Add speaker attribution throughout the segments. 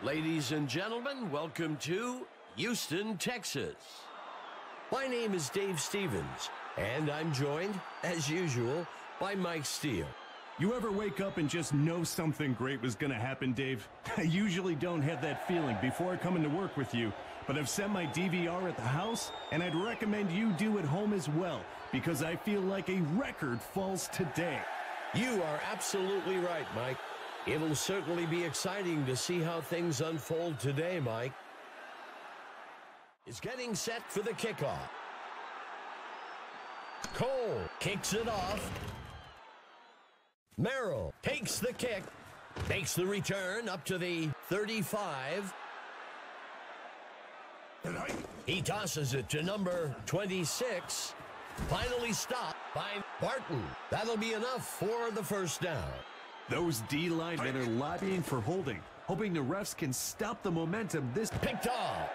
Speaker 1: Ladies and gentlemen, welcome to Houston, Texas. My name is Dave Stevens, and I'm joined, as usual, by Mike Steele.
Speaker 2: You ever wake up and just know something great was going to happen, Dave? I usually don't have that feeling before I come into work with you, but I've set my DVR at the house, and I'd recommend you do at home as well, because I feel like a record falls today.
Speaker 1: You are absolutely right, Mike. It'll certainly be exciting to see how things unfold today, Mike. Is getting set for the kickoff. Cole kicks it off. Merrill takes the kick, makes the return up to the 35. He tosses it to number 26. Finally stopped by Barton. That'll be enough for the first down.
Speaker 2: Those D linemen are lobbying for holding, hoping the refs can stop the momentum. This
Speaker 1: picked off.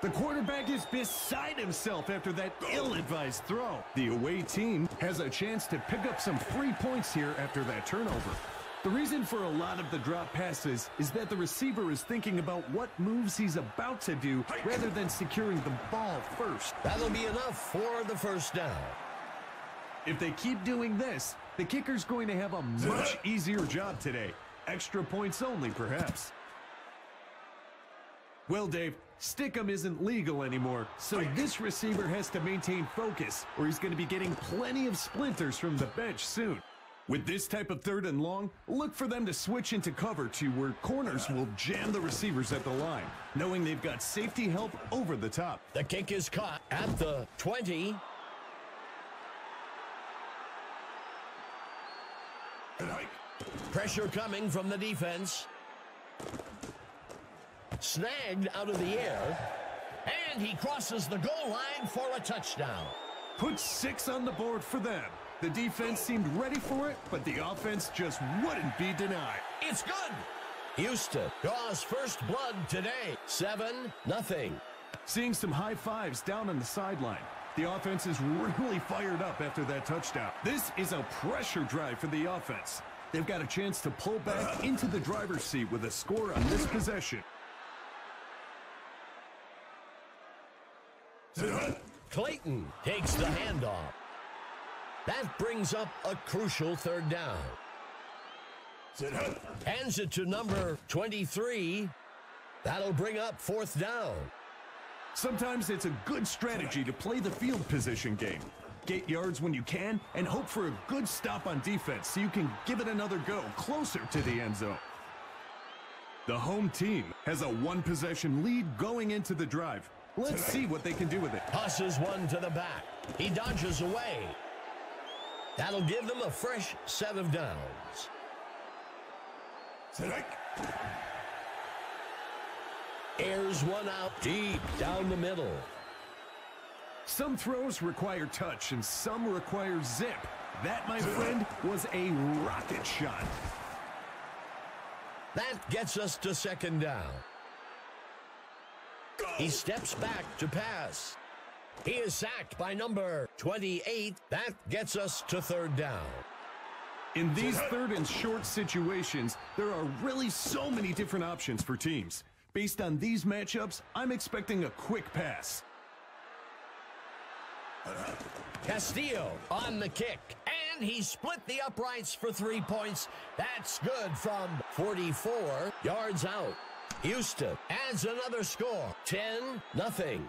Speaker 2: The quarterback is beside himself after that ill-advised throw. The away team has a chance to pick up some free points here after that turnover. The reason for a lot of the drop passes is that the receiver is thinking about what moves he's about to do rather than securing the ball first.
Speaker 1: That'll be enough for the first down.
Speaker 2: If they keep doing this, the kicker's going to have a much easier job today. Extra points only, perhaps. Well, Dave, Stickum isn't legal anymore, so this receiver has to maintain focus, or he's going to be getting plenty of splinters from the bench soon. With this type of 3rd and long, look for them to switch into cover 2 where corners will jam the receivers at the line, knowing they've got safety help over the top.
Speaker 1: The kick is caught at the 20. Pressure coming from the defense. Snagged out of the air. And he crosses the goal line for a touchdown.
Speaker 2: Put 6 on the board for them. The defense seemed ready for it, but the offense just wouldn't be denied.
Speaker 1: It's good. Houston draws first blood today. 7-0.
Speaker 2: Seeing some high fives down on the sideline. The offense is really fired up after that touchdown. This is a pressure drive for the offense. They've got a chance to pull back into the driver's seat with a score on this possession.
Speaker 1: Clayton takes the handoff. That brings up a crucial 3rd down. Hands it to number 23. That'll bring up 4th down.
Speaker 2: Sometimes it's a good strategy to play the field position game. Get yards when you can and hope for a good stop on defense so you can give it another go closer to the end zone. The home team has a 1-possession lead going into the drive. Let's see what they can do with it.
Speaker 1: Tosses one to the back. He dodges away. That'll give them a fresh set of downs. Airs one out deep down the middle.
Speaker 2: Some throws require touch and some require zip. That, my friend, was a rocket shot.
Speaker 1: That gets us to 2nd down. He steps back to pass. He is sacked by number 28. That gets us to 3rd down.
Speaker 2: In these 3rd and short situations, there are really so many different options for teams. Based on these matchups, I'm expecting a quick pass.
Speaker 1: Castillo on the kick, and he split the uprights for 3 points. That's good from 44 yards out. Houston adds another score, 10-0.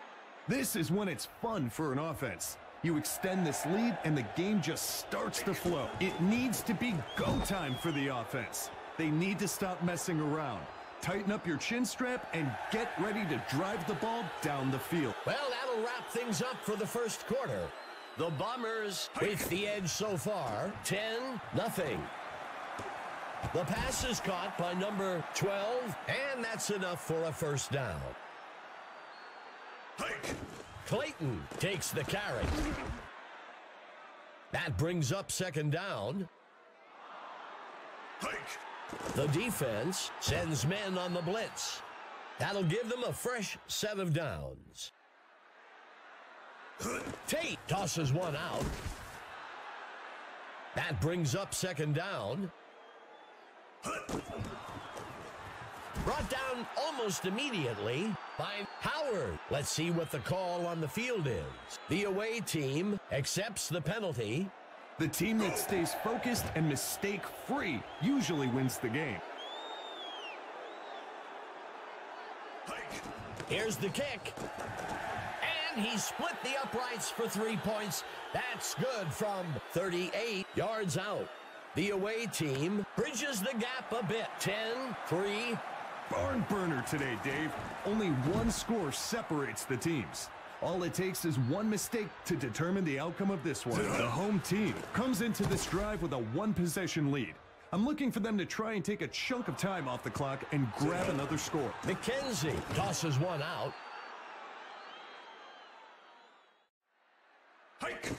Speaker 2: This is when it's fun for an offense. You extend this lead, and the game just starts to flow. It needs to be go time for the offense. They need to stop messing around. Tighten up your chin strap and get ready to drive the ball down the field.
Speaker 1: Well, that'll wrap things up for the 1st quarter. The Bombers with the edge so far, 10-0. The pass is caught by number 12, and that's enough for a 1st down. Clayton takes the carry. That brings up 2nd down. The defense sends men on the blitz. That'll give them a fresh set of downs. Tate tosses one out. That brings up 2nd down. Brought down almost immediately by Howard. Let's see what the call on the field is. The away team accepts the penalty.
Speaker 2: The team that stays focused and mistake-free usually wins the game.
Speaker 1: Here's the kick. And he split the uprights for 3 points. That's good from 38 yards out. The away team bridges the gap a bit. 10-3.
Speaker 2: Barn burner today, Dave. Only one score separates the teams. All it takes is one mistake to determine the outcome of this one. The home team comes into this drive with a one-possession lead. I'm looking for them to try and take a chunk of time off the clock and grab another score.
Speaker 1: McKenzie tosses one out.
Speaker 2: Hike.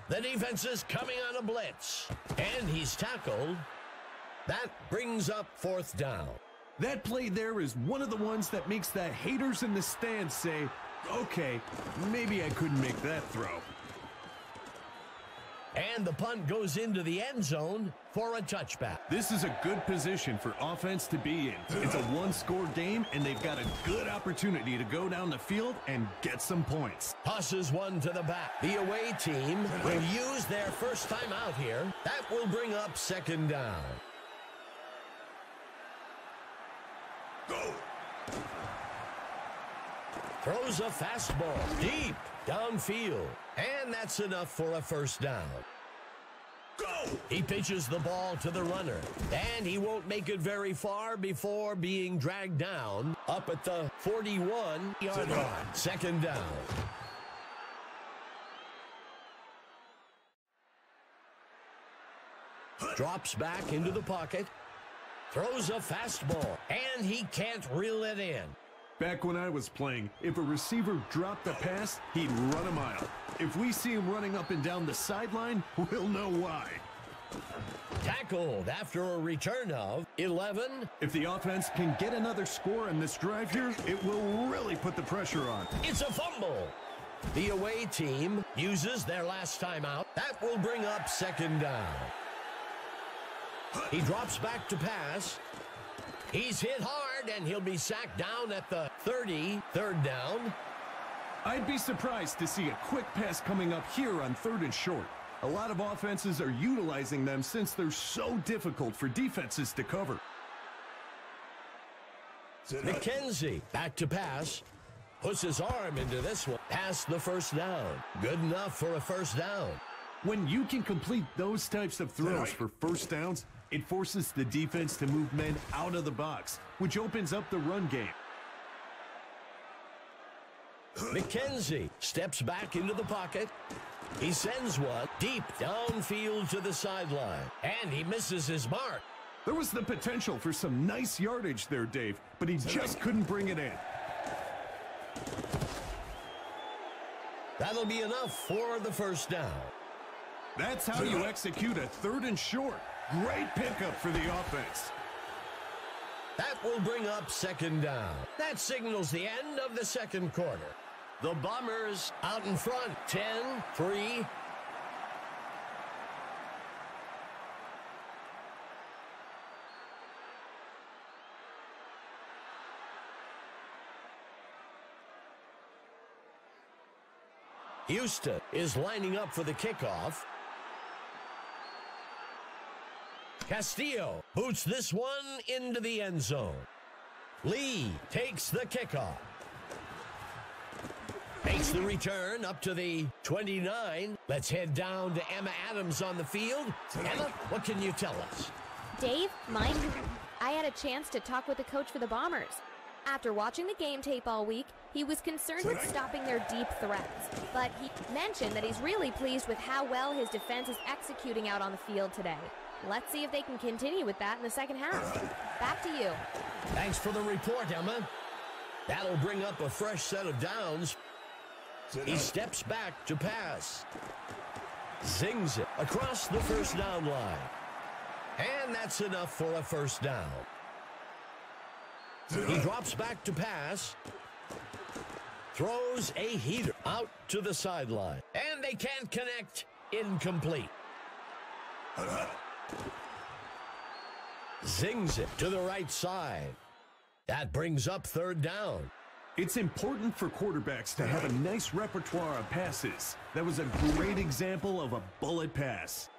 Speaker 1: The defense is coming on a blitz. And he's tackled. That brings up 4th down.
Speaker 2: That play there is one of the ones that makes the haters in the stands say, okay, maybe I couldn't make that throw.
Speaker 1: And the punt goes into the end zone for a touchback.
Speaker 2: This is a good position for offense to be in. It's a one-score game, and they've got a good opportunity to go down the field and get some points.
Speaker 1: Tosses one to the back. The away team will use their first time out here. That will bring up 2nd down.
Speaker 2: Go.
Speaker 1: Throws a fastball deep downfield. And that's enough for a 1st down. Go! He pitches the ball to the runner. And he won't make it very far before being dragged down up at the 41-yard line. 2nd down. Drops back into the pocket. Throws a fastball. And he can't reel it in.
Speaker 2: Back when I was playing, if a receiver dropped a pass, he'd run a mile. If we see him running up and down the sideline, we'll know why.
Speaker 1: Tackled after a return of 11.
Speaker 2: If the offense can get another score in this drive here, it will really put the pressure on.
Speaker 1: It's a fumble. The away team uses their last time out. That will bring up 2nd down. He drops back to pass. He's hit hard, and he'll be sacked down at the 30, 3rd down.
Speaker 2: I'd be surprised to see a quick pass coming up here on 3rd and short. A lot of offenses are utilizing them since they're so difficult for defenses to cover.
Speaker 1: McKenzie back to pass. Puts his arm into this one. Past the 1st down. Good enough for a 1st down.
Speaker 2: When you can complete those types of throws for 1st downs, it forces the defense to move men out of the box, which opens up the run game.
Speaker 1: McKenzie steps back into the pocket. He sends one deep downfield to the sideline, and he misses his mark.
Speaker 2: There was the potential for some nice yardage there, Dave, but he just couldn't bring it in.
Speaker 1: That'll be enough for the 1st down.
Speaker 2: That's how you execute a 3rd and short. Great pickup for the offense.
Speaker 1: That will bring up 2nd down. That signals the end of the 2nd quarter. The Bombers out in front, 10-3. Houston is lining up for the kickoff. Castillo boots this one into the end zone. Lee takes the kickoff. Makes the return up to the 29. Let's head down to Emma Adams on the field. Emma, what can you tell us?
Speaker 3: Dave, Mike, I had a chance to talk with the coach for the Bombers. After watching the game tape all week, he was concerned with stopping their deep threats. But he mentioned that he's really pleased with how well his defense is executing out on the field today. Let's see if they can continue with that in the 2nd half. Back to you.
Speaker 1: Thanks for the report, Emma. That'll bring up a fresh set of downs. He steps back to pass. Zings it across the 1st down line. And that's enough for a 1st down. He drops back to pass. Throws a heater out to the sideline. And they can't connect. Incomplete. Zings it to the right side. That brings up third down.
Speaker 2: It's important for quarterbacks to have a nice repertoire of passes. That was a great example of a bullet pass.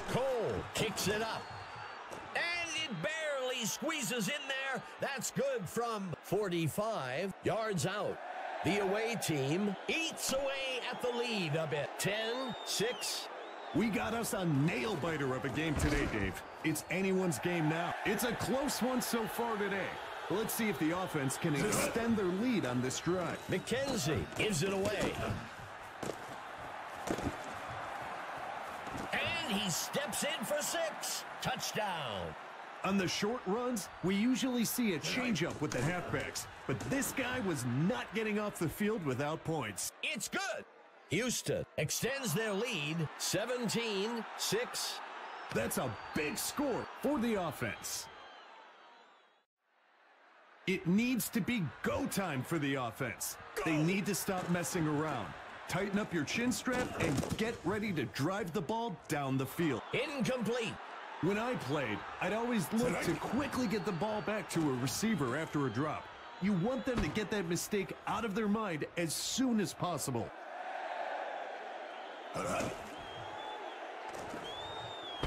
Speaker 1: Cole kicks it up. And it barely squeezes in there. That's good from 45 yards out. The away team eats away at the lead a bit. 10-6.
Speaker 2: We got us a nail-biter of a game today, Dave. It's anyone's game now. It's a close one so far today. Let's see if the offense can extend their lead on this drive.
Speaker 1: McKenzie gives it away. And he steps in for 6. Touchdown.
Speaker 2: On the short runs, we usually see a changeup with the halfbacks, but this guy was not getting off the field without points.
Speaker 1: It's good. Houston extends their lead, 17-6.
Speaker 2: That's a big score for the offense. It needs to be go time for the offense. They need to stop messing around. Tighten up your chin strap and get ready to drive the ball down the field.
Speaker 1: Incomplete.
Speaker 2: When I played, I'd always look to quickly get the ball back to a receiver after a drop. You want them to get that mistake out of their mind as soon as possible.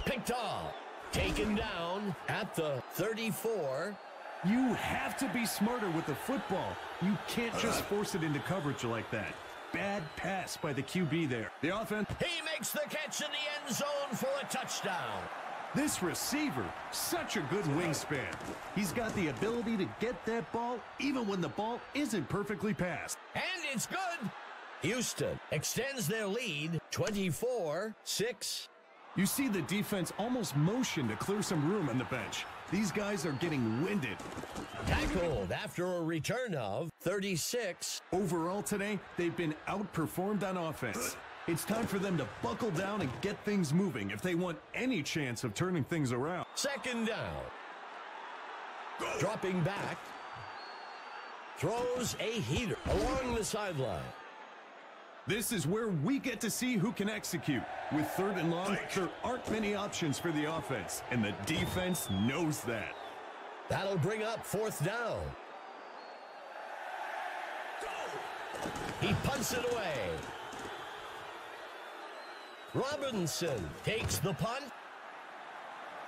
Speaker 1: Picked off. Taken down at the 34.
Speaker 2: You have to be smarter with the football. You can't just force it into coverage like that. Bad pass by the QB there. The offense.
Speaker 1: He makes the catch in the end zone for a touchdown.
Speaker 2: This receiver, such a good wingspan. He's got the ability to get that ball even when the ball isn't perfectly passed.
Speaker 1: And it's good. Houston extends their lead, 24-6.
Speaker 2: You see the defense almost motion to clear some room on the bench. These guys are getting winded.
Speaker 1: Tackled after a return of 36.
Speaker 2: Overall today, they've been outperformed on offense. It's time for them to buckle down and get things moving if they want any chance of turning things around.
Speaker 1: Second down. Dropping back. Throws a heater along the sideline.
Speaker 2: This is where we get to see who can execute. With third and long, there aren't many options for the offense, and the defense knows that.
Speaker 1: That'll bring up fourth down. He punts it away. Robinson takes the punt.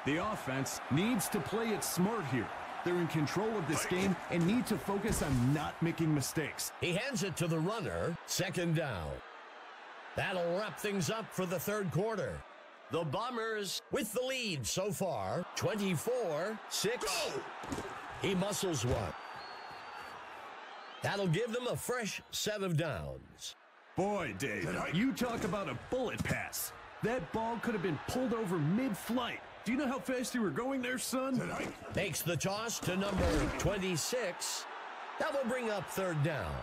Speaker 2: The offense needs to play it smart here. They're in control of this game and need to focus on not making mistakes.
Speaker 1: He hands it to the runner. Second down. That'll wrap things up for the third quarter. The Bombers with the lead so far, 24-6. He muscles one. That'll give them a fresh set of downs.
Speaker 2: Boy, Dave, you talk about a bullet pass. That ball could have been pulled over mid-flight. Do you know how fast you were going there, son?
Speaker 1: Makes the toss to number 26. That will bring up third down.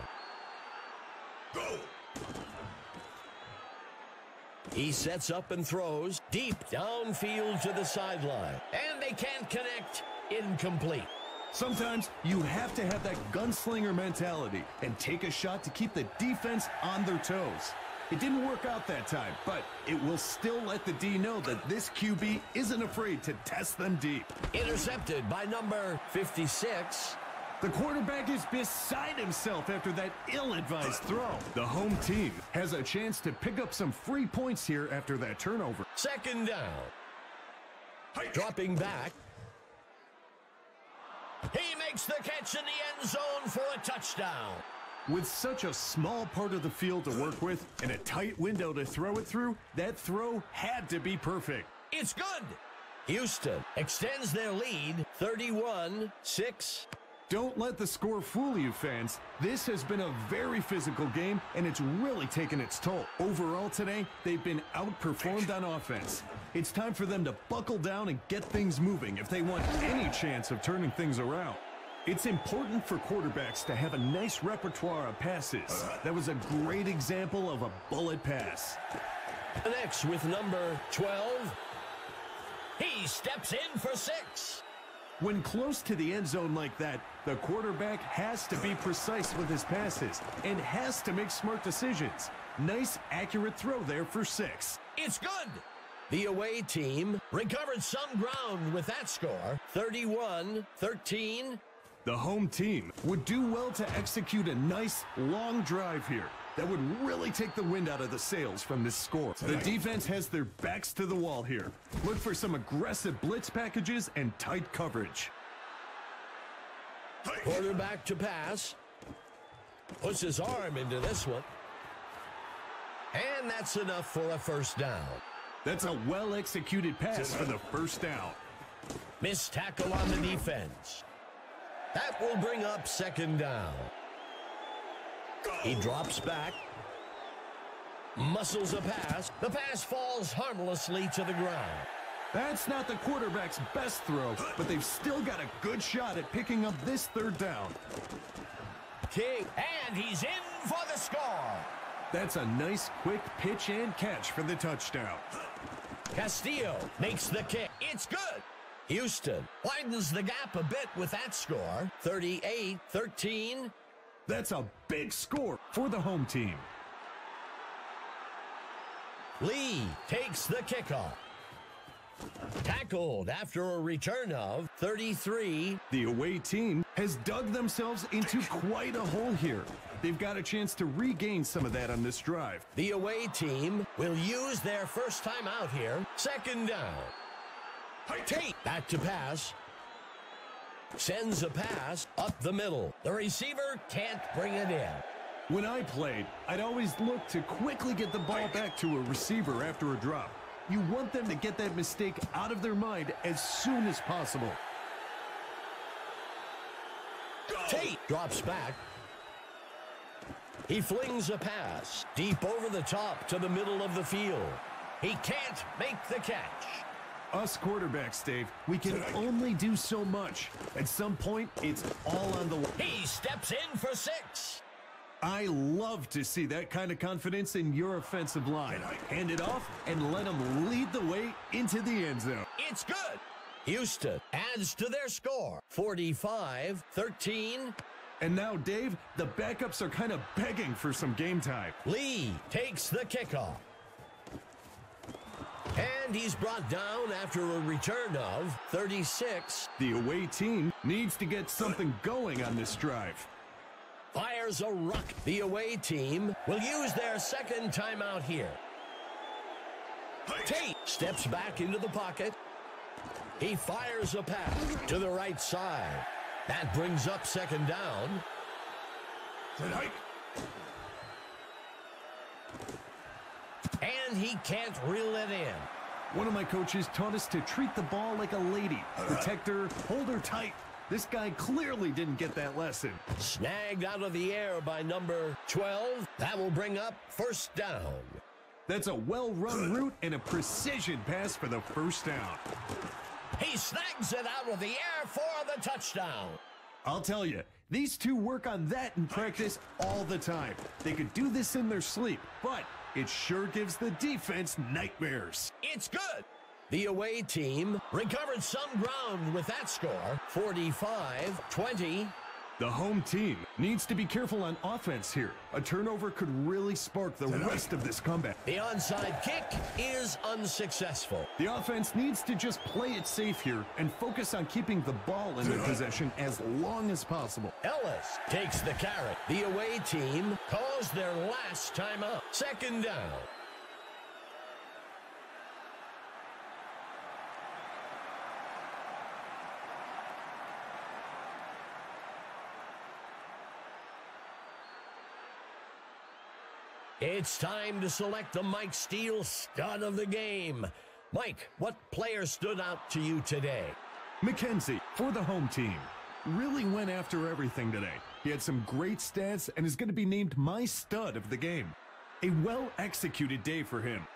Speaker 1: He sets up and throws deep downfield to the sideline. And they can't connect. Incomplete.
Speaker 2: Sometimes you have to have that gunslinger mentality and take a shot to keep the defense on their toes. It didn't work out that time, but it will still let the D know that this QB isn't afraid to test them deep.
Speaker 1: Intercepted by number 56.
Speaker 2: The quarterback is beside himself after that ill-advised throw. The home team has a chance to pick up some free points here after that turnover.
Speaker 1: Second down. Dropping back. He makes the catch in the end zone for a touchdown.
Speaker 2: With such a small part of the field to work with and a tight window to throw it through, that throw had to be perfect.
Speaker 1: It's good. Houston extends their lead, 31-6.
Speaker 2: Don't let the score fool you, fans. This has been a very physical game, and it's really taken its toll. Overall today, they've been outperformed on offense. It's time for them to buckle down and get things moving if they want any chance of turning things around. It's important for quarterbacks to have a nice repertoire of passes. That was a great example of a bullet pass.
Speaker 1: Next with number 12. He steps in for 6.
Speaker 2: When close to the end zone like that, the quarterback has to be precise with his passes and has to make smart decisions. Nice, accurate throw there for 6.
Speaker 1: It's good. The away team recovered some ground with that score, 31-13.
Speaker 2: The home team would do well to execute a nice long drive here. That would really take the wind out of the sails from this score. The defense has their backs to the wall here. Look for some aggressive blitz packages and tight coverage.
Speaker 1: Quarterback to pass. Puts his arm into this one. And that's enough for a first down.
Speaker 2: That's a well-executed pass for the first down.
Speaker 1: Missed tackle on the defense. That will bring up second down. He drops back. Muscles a pass. The pass falls harmlessly to the ground.
Speaker 2: That's not the quarterback's best throw, but they've still got a good shot at picking up this third down.
Speaker 1: King, and he's in for the score.
Speaker 2: That's a nice quick pitch and catch for the touchdown.
Speaker 1: Castillo makes the kick. It's good. Houston widens the gap a bit with that score, 38-13.
Speaker 2: That's a big score for the home team.
Speaker 1: Lee takes the kickoff. Tackled after a return of 33.
Speaker 2: The away team has dug themselves into quite a hole here. They've got a chance to regain some of that on this drive.
Speaker 1: The away team will use their first time out here. Second down. Tate back to pass. Sends a pass up the middle. The receiver can't bring it in.
Speaker 2: When I played, I'd always look to quickly get the ball back to a receiver after a drop. You want them to get that mistake out of their mind as soon as possible.
Speaker 1: Tate drops back. He flings a pass deep over the top to the middle of the field. He can't make the catch.
Speaker 2: Us quarterbacks, Dave, we can only do so much. At some point, it's all on the line.
Speaker 1: He steps in for 6.
Speaker 2: I love to see that kind of confidence in your offensive line. Hand it off and let them lead the way into the end zone.
Speaker 1: It's good. Houston adds to their score, 45-13.
Speaker 2: And now, Dave, the backups are kind of begging for some game time.
Speaker 1: Lee takes the kickoff. And he's brought down after a return of 36.
Speaker 2: The away team needs to get something going on this drive.
Speaker 1: Fires a ruck. The away team will use their second timeout here. Tate steps back into the pocket. He fires a pass to the right side. That brings up second down. And he can't reel it in.
Speaker 2: One of my coaches taught us to treat the ball like a lady. Protect her, hold her tight. This guy clearly didn't get that lesson.
Speaker 1: Snagged out of the air by number 12. That will bring up first down.
Speaker 2: That's a well-run route and a precision pass for the first down.
Speaker 1: He snags it out of the air for the touchdown.
Speaker 2: I'll tell you, these two work on that in practice all the time. They could do this in their sleep, but it sure gives the defense nightmares.
Speaker 1: It's good. The away team recovered some ground with that score, 45-20.
Speaker 2: The home team needs to be careful on offense here. A turnover could really spark the rest of this comeback.
Speaker 1: The onside kick is unsuccessful.
Speaker 2: The offense needs to just play it safe here and focus on keeping the ball in their possession as long as possible.
Speaker 1: Ellis takes the carry. The away team calls their last timeout. Second down. It's time to select the Mike Steele stud of the game. Mike, what player stood out to you today?
Speaker 2: McKenzie for the home team. Really went after everything today. He had some great stats and is going to be named my stud of the game. A well-executed day for him.